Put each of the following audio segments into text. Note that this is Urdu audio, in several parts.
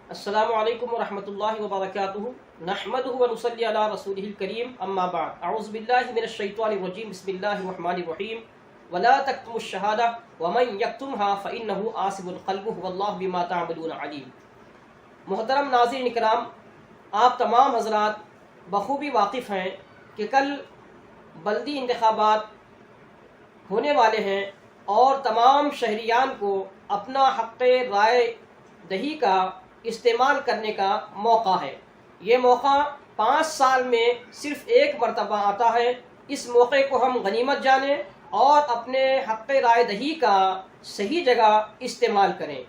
السلام علیکم ورحمۃ اللہ وبرکاتہ نحمدہ ونصلی علی رسولہ الکریم اما بعد اعوذ باللہ من الشیطان الرجیم بسم اللہ الرحمن الرحیم ولا تکتموا الشہادہ ومن یکتمها فإنہ آثم قلبہ واللہ بما تعملون علیم۔ محترم ناظرین کرام، آپ تمام حضرات بخوبی واقف ہیں کہ کل بلدی انتخابات ہونے والے ہیں اور تمام شہریان کو اپنا حق رائے دہی کا استعمال کرنے کا موقع ہے۔ یہ موقع 5 سال میں صرف ایک مرتبہ آتا ہے۔ اس موقع کو ہم غنیمت جانیں اور اپنے حق رائے دہی کا صحیح جگہ استعمال کریں۔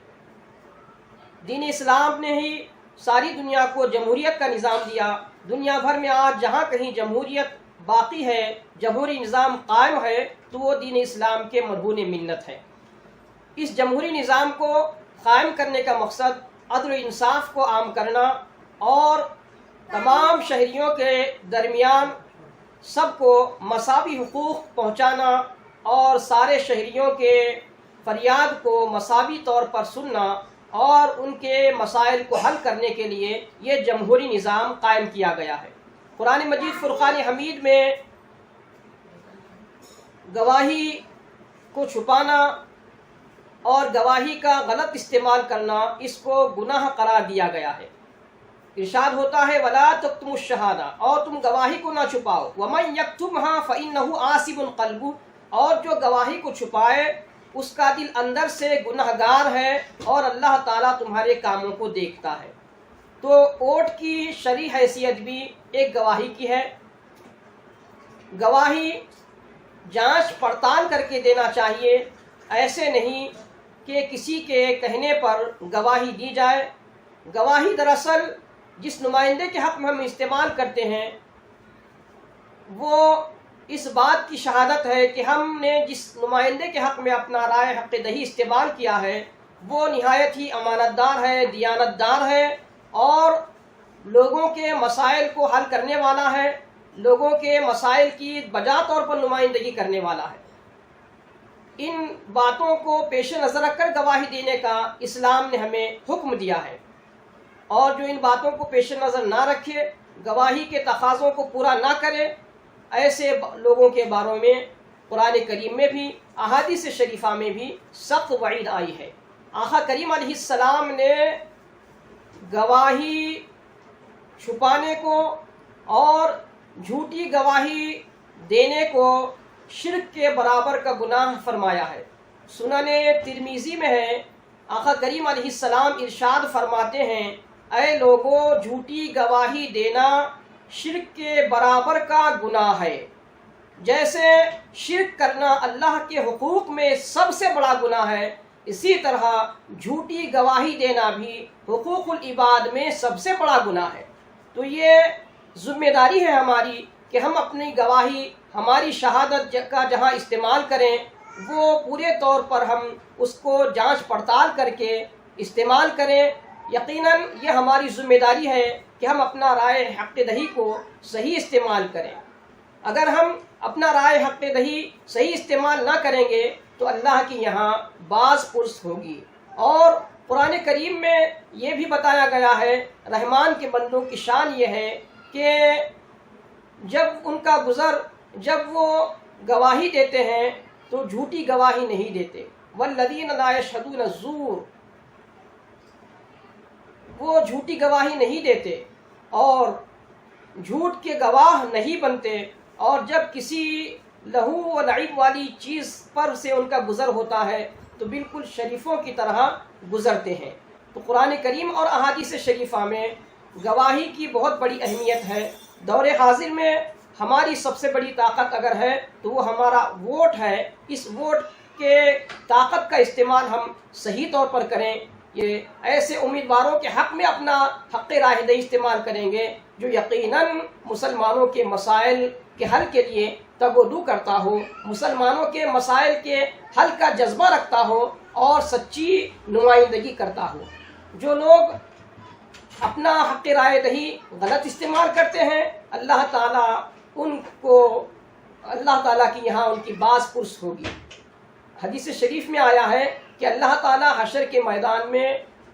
دین اسلام نے ہی ساری دنیا کو جمہوریت کا نظام دیا۔ دنیا بھر میں آج جہاں کہیں جمہوریت باقی ہے، جمہوری نظام قائم ہے، تو وہ دین اسلام کے مرہون ملت ہے۔ اس جمہوری نظام کو قائم کرنے کا مقصد عدل و انصاف کو عام کرنا اور تمام شہریوں کے درمیان سب کو مساوی حقوق پہنچانا اور سارے شہریوں کے فریاد کو مساوی طور پر سننا اور ان کے مسائل کو حل کرنے کے لیے یہ جمہوری نظام قائم کیا گیا ہے۔ قرآن مجید فرقان حمید میں گواہی کو چھپانا اور گواہی کا غلط استعمال کرنا اس کو گناہ قرار دیا گیا ہے۔ ارشاد ہوتا ہے وَلَا تَكْتُمُوا الشَّهَادَةَ، اور تم گواہی کو نہ چھپاؤ۔ وَمَن يَكْتُمْهَا فَإِنَّهُ آثِمٌ قَلْبُهُ، اور جو گواہی کو چھپائے اس کا دل اندر سے گنہگار ہے اور اللہ تعالیٰ تمہارے کاموں کو دیکھتا ہے۔ تو ووٹ کی شرعی حیثیت بھی ایک گواہی کی ہے۔ گواہی جانچ پڑتال کر کے دینا چاہیے، ایسے نہیں کہ کسی کے کہنے پر گواہی دی جائے۔ گواہی دراصل جس نمائندے کے حق میں ہم استعمال کرتے ہیں وہ اس بات کی شہادت ہے کہ ہم نے جس نمائندے کے حق میں اپنا رائے حق دہی استعمال کیا ہے وہ نہایت ہی امانت دار ہے، دیانت دار ہے اور لوگوں کے مسائل کو حل کرنے والا ہے، لوگوں کے مسائل کی بجا طور پر نمائندگی کرنے والا ہے۔ ان باتوں کو پیش نظر رکھ کر گواہی دینے کا اسلام نے ہمیں حکم دیا ہے، اور جو ان باتوں کو پیش نظر نہ رکھے، گواہی کے تقاضوں کو پورا نہ کرے، ایسے لوگوں کے بارے میں قرآن کریم میں بھی احادیث شریفہ میں بھی سخت وعید آئی ہے۔ آقا کریم علیہ السلام نے گواہی چھپانے کو اور جھوٹی گواہی دینے کو شرک کے برابر کا گناہ فرمایا ہے۔ سنن ترمذی میں ہے، آقا کریم علیہ السلام ارشاد فرماتے ہیں اے لوگو، جھوٹی گواہی دینا شرک کے برابر کا گناہ ہے۔ جیسے شرک کرنا اللہ کے حقوق میں سب سے بڑا گناہ ہے، اسی طرح جھوٹی گواہی دینا بھی حقوق العباد میں سب سے بڑا گناہ ہے۔ تو یہ ذمہ داری ہے ہماری کہ ہم اپنی گواہی، ہماری شہادت کا جہاں استعمال کریں وہ پورے طور پر ہم اس کو جانچ پڑتال کر کے استعمال کریں۔ یقیناً یہ ہماری ذمہ داری ہے کہ ہم اپنا رائے حق دہی کو صحیح استعمال کریں۔ اگر ہم اپنا رائے حق دہی صحیح استعمال نہ کریں گے تو اللہ کی یہاں باز پرس ہوگی۔ اور قرآن کریم میں یہ بھی بتایا گیا ہے، رحمان کے بندوں کی شان یہ ہے کہ جب وہ گواہی دیتے ہیں تو جھوٹی گواہی نہیں دیتے۔ والذین لا یشہدون الزور، وہ جھوٹی گواہی نہیں دیتے اور جھوٹ کے گواہ نہیں بنتے، اور جب کسی لہو و لعب والی چیز پر سے ان کا گزر ہوتا ہے تو بالکل شریفوں کی طرح گزرتے ہیں۔ تو قرآن کریم اور احادیث شریفہ میں گواہی کی بہت بڑی اہمیت ہے۔ دور حاضر میں ہماری سب سے بڑی طاقت اگر ہے تو وہ ہمارا ووٹ ہے۔ اس ووٹ کے طاقت کا استعمال ہم صحیح طور پر کریں۔ یہ ایسے امیدواروں کے حق میں اپنا حق رائے دہی استعمال کریں گے جو یقیناً مسلمانوں کے مسائل کے حل کے لیے تگ و دو کرتا ہو، مسلمانوں کے مسائل کے حل کا جذبہ رکھتا ہو اور سچی نمائندگی کرتا ہو۔ جو لوگ اپنا حق رائے دہی غلط استعمال کرتے ہیں، اللہ تعالیٰ کی یہاں ان کی باز پرس ہوگی۔ حدیث شریف میں آیا ہے کہ اللہ تعالیٰ حشر کے میدان میں